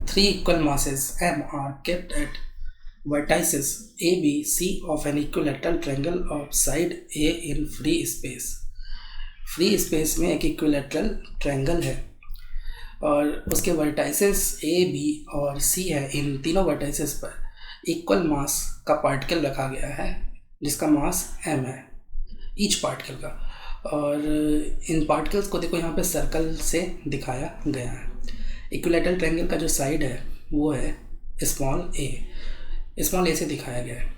three equal masses m are kept at vertices a, b, c of an equilateral triangle of side a in free space. Free space में एक equilateral triangle है और उसके vertices ए, B और सी है. इन तीनों vertices पर equal मास का पार्टिकल रखा गया है जिसका मास m है ईच पार्टिकल का. और इन पार्टिकल्स को देखो यहाँ पे सर्कल से दिखाया गया है. इक्विलेटरल ट्रायंगल का जो साइड है वो है स्मॉल ए से दिखाया गया है.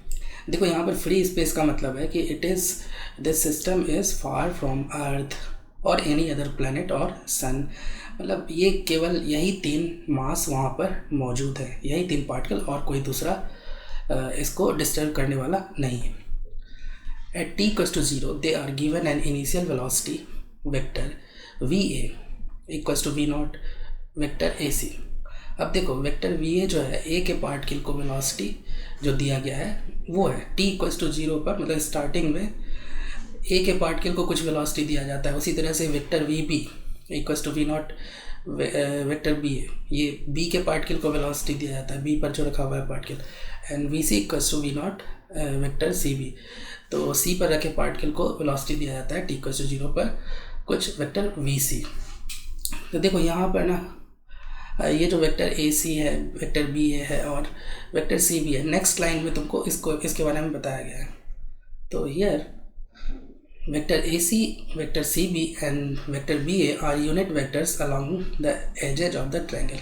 देखो यहाँ पर फ्री स्पेस का मतलब है कि this system is far from earth और एनी अदर प्लैनेट और सन. मतलब ये केवल यही तीन मास वहाँ पर मौजूद है, यही तीन पार्टिकल और कोई दूसरा इसको डिस्टर्ब करने वाला नहीं है. At t equals to 0, they are given an initial velocity vector va equals to v naught vector ac. अब देखो वेक्टर va जो है a के पार्टिकल को वेलोसिटी जो दिया गया है वो है t equals to 0 पर. मतलब स्टार्टिंग में a के पार्टिकल को कुछ वेलोसिटी दिया जाता है. उसी तरह से vector vb equals to v naught vector b है, ये b के पार्टिकल को वेलोसिटी दिया जाता है, b पर जो रखा हुआ है particle. And vc equals to v naught vector cb, तो c पर रखे पार्टिकल को वेलोसिटी दिया जाता है t equals to 0 पर कुछ वेक्टर vc. तो देखो यहाँ पर ना ये जो वेक्टर ac है, वेक्टर ba है और वेक्टर cb है, नेक्स्ट लाइन में तुमको इसके बारे में बताया गया है. तो here vector ac, vector cb and vector ba are unit vectors along the edges of the triangle.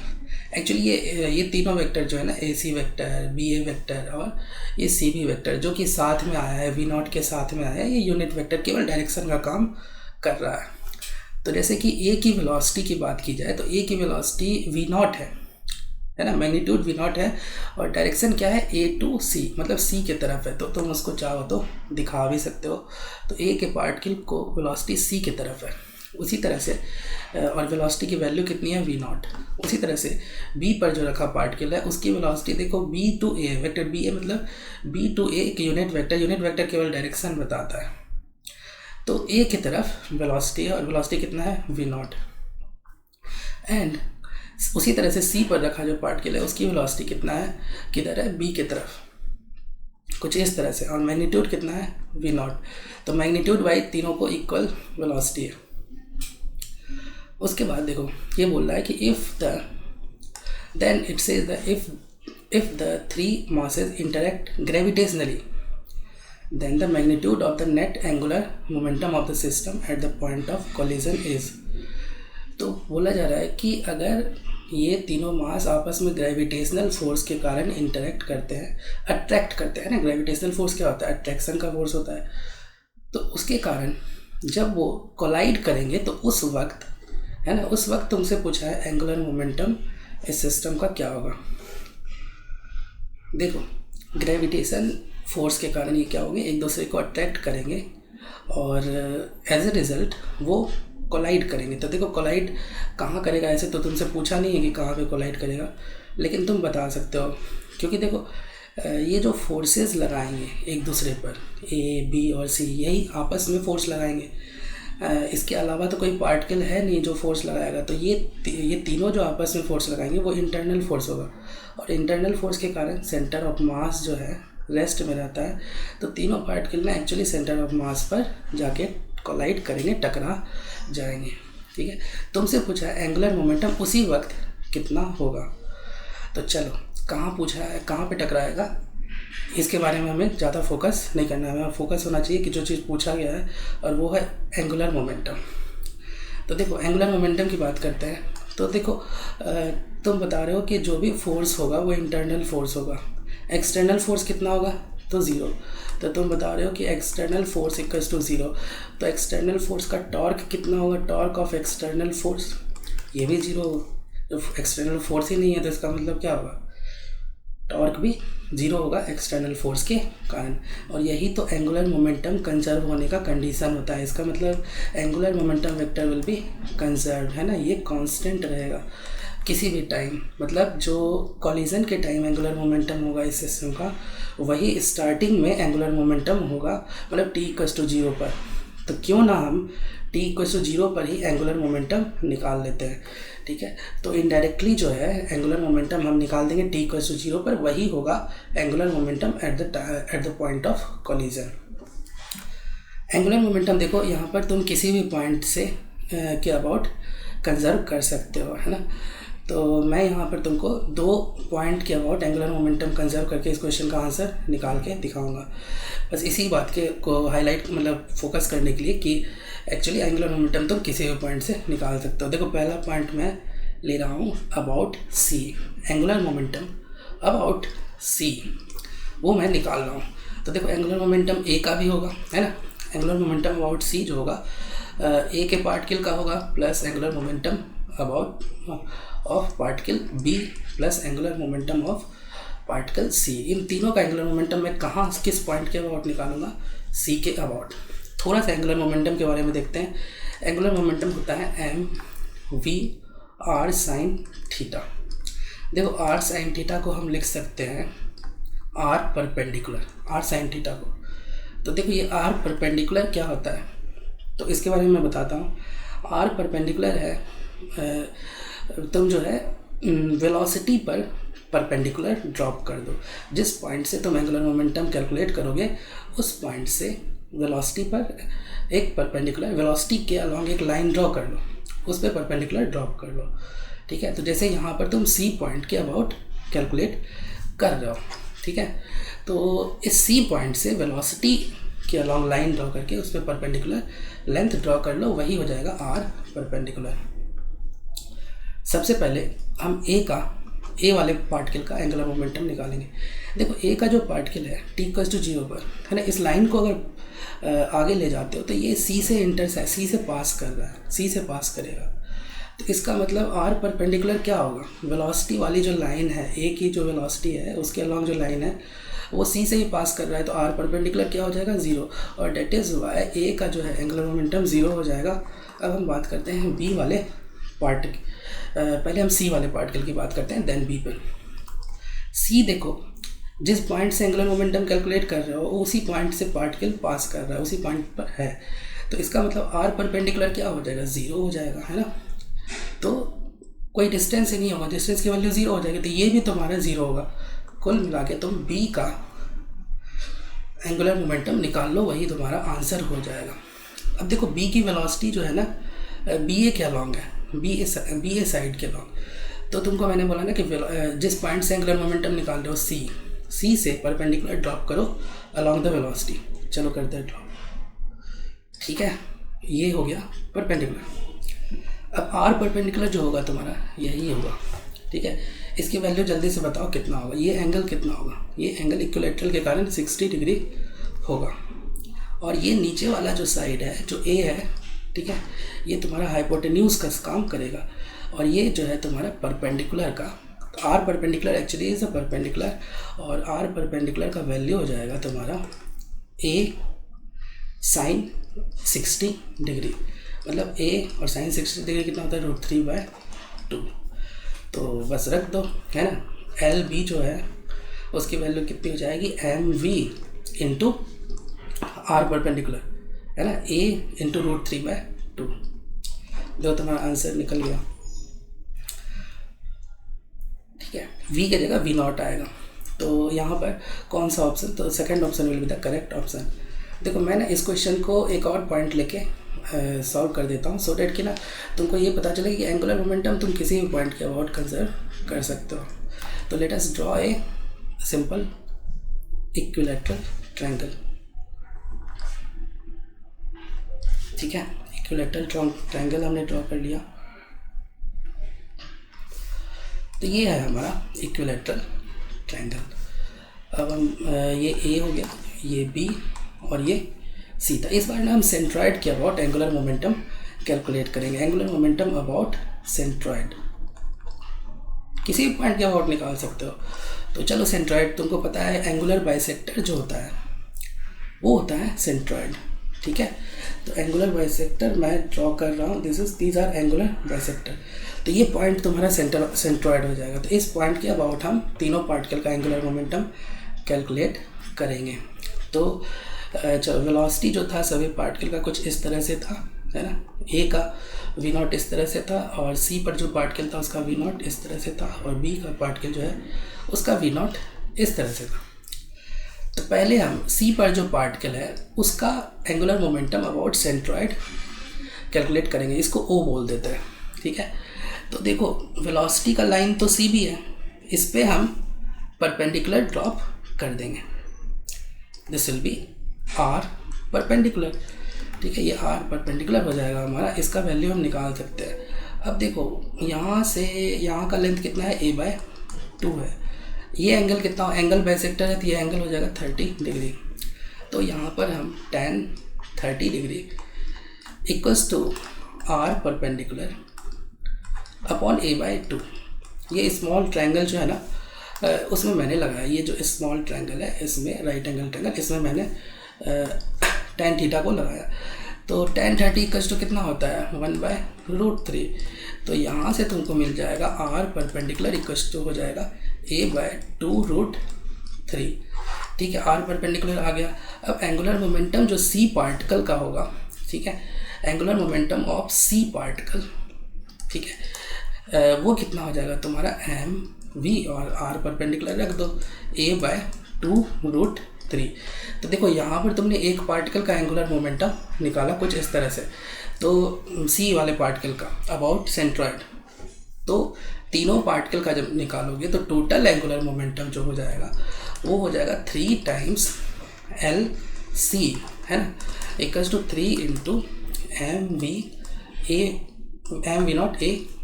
Actually ये तीनों वेक्टर जो है ना, ac वेक्टर, ba वेक्टर और ये cb वेक्टर जो कि साथ में आया है, v नॉट के साथ में आया है, ये यूनिट वेक्टर केवल डायरेक्शन का काम कर रहा है. तो जैसे कि a की वेलोसिटी की बात की जाए तो a की वेलोसिटी v नॉट है ना, मैग्नीट्यूड v नॉट है और डायरेक्शन क्या है a टू c, मतलब c के तरफ है. तो तुम उसको चाहो तो दिखा भी सकते हो. तो a के पार्टिकल को वेलोसिटी c के तरफ है, उसी तरह से और वेलोसिटी की वैल्यू कितनी है v नॉट. उसी तरह से b पर जो रखा पार्टिकल है उसकी वेलोसिटी देखो b to a, vector b है, मतलब b टू a एक यूनिट वेक्टर केवल डायरेक्शन बताता है. तो a की तरफ वेलोसिटी है और वेलोसिटी कितना है v नॉट. एंड उसी तरह से c पर रखा जो पार्टिकल है उसकी वेलोसिटी कितना है, किधर है, b की तरफ, कुछ इस तरह से. और मैग्नीट्यूड कितना है v नॉट. तो मैग्नीट्यूड वाइज तीनों को इक्वल वेलोसिटी है. उसके बाद देखो ये बोल रहा है कि if the three masses interact gravitationally then the magnitude of the net angular momentum of the system at the point of collision is. तो बोला जा रहा है कि अगर ये तीनों मास आपस में ग्रेविटेशनल फोर्स के कारण इंटरेक्ट करते हैं, अट्रैक्ट करते हैं ना. ग्रेविटेशनल फोर्स क्या होता है, अट्रैक्शन का फोर्स होता है. तो उसके कारण जब वो कोलाइड करेंगे तो उस वक्त है ना, उस वक्त तुमसे पूछा है एंगुलर मोमेंटम इस सिस्टम का क्या होगा. देखो ग्रेविटेशन फोर्स के कारण ये क्या होंगे, एक दूसरे को अट्रैक्ट करेंगे और एज ए रिज़ल्ट वो कोलाइड करेंगे. तो देखो कोलाइड कहाँ करेगा, ऐसे तो तुमसे पूछा नहीं है कि कहाँ पे कोलाइड करेगा, लेकिन तुम बता सकते हो. क्योंकि देखो ये जो फोर्सेस लगाएंगे एक दूसरे पर, ए, बी और सी, यही आपस में फोर्स लगाएंगे. इसके अलावा तो कोई पार्टिकल है नहीं जो फोर्स लगाएगा. तो ये तीनों जो आपस में फोर्स लगाएंगे वो इंटरनल फोर्स होगा. और इंटरनल फोर्स के कारण सेंटर ऑफ मास जो है रेस्ट में रहता है. तो तीनों पार्टिकल ना एक्चुअली सेंटर ऑफ मास पर जाके कोलाइड करेंगे, टकरा जाएंगे. ठीक है, तुमसे पूछा है एंगुलर मोमेंटम उसी वक्त कितना होगा. तो चलो कहाँ पूछा है, कहाँ पे टकराएगा, इसके बारे में हमें ज़्यादा फोकस नहीं करना है. हमें फोकस होना चाहिए कि जो चीज़ पूछा गया है और वो है एंगुलर मोमेंटम. तो देखो एंगुलर मोमेंटम की बात करते हैं. तो देखो तुम बता रहे हो कि जो भी फोर्स होगा वो इंटरनल फोर्स होगा. एक्सटर्नल फोर्स कितना होगा, तो 0. तो तुम बता रहे हो कि एक्सटर्नल फोर्स इक्वल्स टू 0. तो एक्सटर्नल फोर्स का टॉर्क कितना होगा, टॉर्क ऑफ एक्सटर्नल फोर्स, ये भी 0 होगा. एक्सटर्नल फोर्स ही नहीं है तो इसका मतलब क्या होगा, टॉर्क भी 0 होगा एक्सटर्नल फोर्स के कारण. और यही तो एंगुलर मोमेंटम कंजर्व होने का कंडीशन होता है. इसका मतलब angular momentum vector will be conserve, है ना, ये कांस्टेंट रहेगा किसी भी टाइम. मतलब जो कॉलिजन के टाइम एंगुलर मोमेंटम होगा इस सिस्टम का, वही स्टार्टिंग में एंगुलर मोमेंटम होगा, मतलब t इक्वल्स टू 0 पर. तो क्यों ना हम t इक्वल्स टू 0 पर ही एंगुलर मोमेंटम निकाल लेते हैं. ठीक है। तो इनडायरेक्टली जो है एंगुलर मोमेंटम हम निकाल देंगे t इक्वल टू 0 पर, वही होगा angular momentum at the point of collision. Angular momentum देखो यहाँ पर तुम किसी भी पॉइंट से के अबाउट कंजर्व कर सकते हो, है ना। तो मैं यहाँ पर तुमको 2 पॉइंट के अबाउट एंगुलर मोमेंटम कंजर्व करके इस क्वेश्चन का आंसर निकाल के दिखाऊंगा। बस इसी बात के को हाईलाइट मतलब फोकस करने के लिए कि एक्चुअली एंगुलर मोमेंटम तुम किसी भी पॉइंट से निकाल सकते हो। देखो पहला पॉइंट मैं ले रहा हूँ about C, angular momentum about C वो मैं निकाल रहा हूँ। तो देखो एंगुलर मोमेंटम ए का भी होगा, है ना। एंगुलर मोमेंटम अबाउट सी जो होगा ए के पार्टिकल का होगा plus angular momentum about of particle B plus angular momentum of particle C. इन तीनों का एंगुलर मोमेंटम मैं कहाँ किस पॉइंट के अबाउट निकालूंगा, सी के अबाउट। थोड़ा सा एंगुलर मोमेंटम के बारे में देखते हैं। एंगुलर मोमेंटम होता है M V R sine theta. देखो आर साइन थीटा को हम लिख सकते हैं R perpendicular, R sine theta को। तो देखो ये आर परपेंडिकुलर क्या होता है, तो इसके बारे में मैं बताता हूँ। आर परपेंडिकुलर है तुम जो है वेलोसिटी पर परपेंडिकुलर ड्रॉप कर दो। जिस पॉइंट से तुम एंगुलर मोमेंटम कैलकुलेट करोगे उस पॉइंट से वेलोसिटी पर एक परपेंडिकुलर, वेलोसिटी के अलॉन्ग एक लाइन ड्रॉ कर लो, उस पर परपेंडिकुलर ड्रॉप कर लो, ठीक है। तो जैसे यहाँ पर तुम सी पॉइंट के अबाउट कैलकुलेट कर रहे हो, ठीक है। तो इस सी पॉइंट से वेलोसिटी के अलॉन्ग लाइन ड्रॉ करके उस पर परपेंडिकुलर लेंथ ड्रॉ कर लो, वही हो जाएगा आर परपेंडिकुलर। सबसे पहले हम ए वाले पार्टिकल का एंगुलर मोमेंटम निकालेंगे। देखो ए का जो पार्टिकल है t इक्वल टू 0 पर, है ना, इस लाइन को अगर आगे ले जाते हो तो ये सी से पास कर रहा है, सी से पास करेगा। तो इसका मतलब आर परपेंडिकुलर क्या होगा, वेलोसिटी वाली जो लाइन है, ए की जो वेलोसिटी है उसके अलॉन्ग जो लाइन है वो सी से ही पास कर रहा है, तो आर परपेंडिकुलर क्या हो जाएगा 0, और डेट इज़ वाई ए का जो है एंगुलर मोमेंटम 0 हो जाएगा। अब हम बात करते हैं बी वाले पार्टिकल, पहले हम सी वाले पार्टिकल की बात करते हैं देन बी पे। सी देखो जिस पॉइंट से एंगुलर मोमेंटम कैलकुलेट कर रहे हो उसी पॉइंट से पार्टिकल पास कर रहा है, उसी पॉइंट पर है, तो इसका मतलब आर परपेंडिकुलर क्या हो जाएगा 0 हो जाएगा, है ना। तो कोई डिस्टेंस ही नहीं होगा, डिस्टेंस की वैल्यू 0 हो जाएगी, तो ये भी तुम्हारा 0 होगा। कुल मिला के तुम बी का एंगुलर मोमेंटम निकाल लो, वही तुम्हारा आंसर हो जाएगा। अब देखो बी की वेलोसिटी जो है ना बी ए के अलॉन्ग है, बी ए साइड के अलॉन्ग। तो तुमको मैंने बोला ना कि जिस पॉइंट से एंगुलर मोमेंटम निकाल रहे हो सी से परपेंडिकुलर ड्रॉप करो अलॉन्ग द वेलोसिटी। चलो करते हैं ड्रॉप, ठीक है, ये हो गया परपेंडिकुलर। अब आर परपेंडिकुलर जो होगा तुम्हारा यही होगा, ठीक है। इसकी वैल्यू जल्दी से बताओ कितना होगा, ये एंगल कितना होगा, ये एंगल इक्विलैटरल के कारण 60 डिग्री होगा। और ये नीचे वाला जो साइड है जो ए है, ठीक है, ये तुम्हारा हाइपोटेन्यूज का काम करेगा, और ये जो है तुम्हारा परपेंडिकुलर का, तो R perpendicular actually is a perpendicular, और आर परपेंडिकुलर का वैल्यू हो जाएगा तुम्हारा ए साइन 60 डिग्री। मतलब ए और साइन 60 डिग्री कितना होता है √3/2। तो बस रख दो, है ना। एल बी जो है उसकी वैल्यू कितनी हो जाएगी M V into R perpendicular, है ना, ए इंटू √3/2। जो तुम्हारा आंसर निकल गया, ठीक है। वी की जगह V0 आएगा। तो यहाँ पर कौन सा ऑप्शन, तो second option will be the correct option. देखो मैं ना इस क्वेश्चन को एक और पॉइंट लेके सॉल्व कर देता हूँ, सो डैट कि ना तुमको ये पता चले कि एंगुलर मोमेंटम तुम किसी भी पॉइंट के अबाउट कंसिडर कर सकते हो। तो let us draw a simple equilateral triangle, ठीक है। इक्विलैटरल ट्रायंगल हमने ड्रॉ कर लिया। तो ये है हमारा इक्विलैटरल ट्रायंगल। अब हम ये ए हो गया, ये बी और ये सी था। इस बार ना हम सेंट्रॉइड के अबाउट एंगुलर मोमेंटम कैलकुलेट करेंगे। एंगुलर मोमेंटम अबाउट सेंट्रॉइड, किसी भी पॉइंट के अबाउट निकाल सकते हो। तो चलो सेंट्रॉइड, तुमको पता है एंगुलर बाइसेक्टर जो होता है वो होता है सेंट्रॉइड, ठीक है। तो एंगुलर बाइसेक्टर मैं ड्रॉ कर रहा हूँ, दीज आर एंगुलर बाइसेक्टर। तो ये पॉइंट तुम्हारा सेंट्रॉइड हो जाएगा। तो इस पॉइंट के अबाउट हम तीनों पार्टिकल का एंगुलर मोमेंटम कैलकुलेट करेंगे। तो वेलोसिटी जो था सभी पार्टिकल का कुछ इस तरह से था, है ना। ए का वी नॉट इस तरह से था और सी पर जो पार्टिकल था उसका वी नॉट इस तरह से था और बी का पार्टिकल जो है उसका वी नॉट इस तरह से था। तो पहले हम सी पर जो पार्टिकल है उसका angular momentum about centroid calculate करेंगे, इसको ओ बोल देते हैं, ठीक है। तो देखो वेलोसिटी का लाइन तो सी भी है, इस पे हम परपेंडिकुलर ड्रॉप कर देंगे, this will be R perpendicular, ठीक है। ये आर परपेंडिकुलर हो जाएगा हमारा, इसका वैल्यू हम निकाल सकते हैं। अब देखो यहाँ से यहाँ का लेंथ कितना है, a/2 है। ये एंगल कितना हो, एंगल बाइसेक्टर है तो ये एंगल हो जाएगा 30 डिग्री। तो यहाँ पर हम tan 30 degree equals to R perpendicular upon a/2। ये स्मॉल ट्रायंगल जो है ना उसमें मैंने लगाया, ये जो स्मॉल ट्रायंगल है इसमें राइट एंगल ट्रायंगल, इसमें मैंने tan थीटा को लगाया। तो tan 30 इक्वल्स टू कितना होता है 1/√3। तो यहाँ से तुमको मिल जाएगा आर परपेंडिकुलर इक्वल्स टू हो जाएगा a/2√3, ठीक है। आर परपेंडिकुलर आ गया। अब एंगुलर मोमेंटम जो सी पार्टिकल का होगा, ठीक है, angular momentum of C particle, ठीक है, वो कितना हो जाएगा तुम्हारा mv और आर परपेंडिकुलर रख दो a/2√3। तो देखो यहाँ पर तुमने एक पार्टिकल का एंगुलर मोमेंटम निकाला कुछ इस तरह से, तो सी वाले पार्टिकल का अबाउट सेंट्रॉइड, तो तीनों पार्टिकल का जब निकालोगे तो टोटल एंगुलर मोमेंटम जो हो जाएगा वो हो जाएगा 3 टाइम्स LC, है ना, equals to 3 into mv0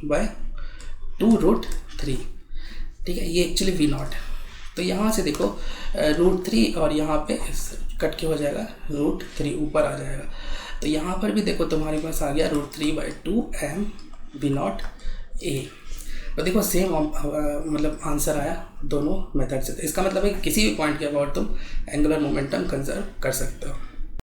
a/2√3, ठीक है। ये एक्चुअली वी नॉट है। तो यहाँ से देखो √3 और यहाँ पे कट के हो जाएगा √3 ऊपर आ जाएगा। तो यहाँ पर भी देखो तुम्हारे पास आ गया √3/2 mv0 a। तो देखो सेम मतलब आंसर आया दोनों मेथड से। इसका मतलब है कि किसी भी पॉइंट के अबाउट तुम एंगुलर मोमेंटम कंजर्व कर सकते हो।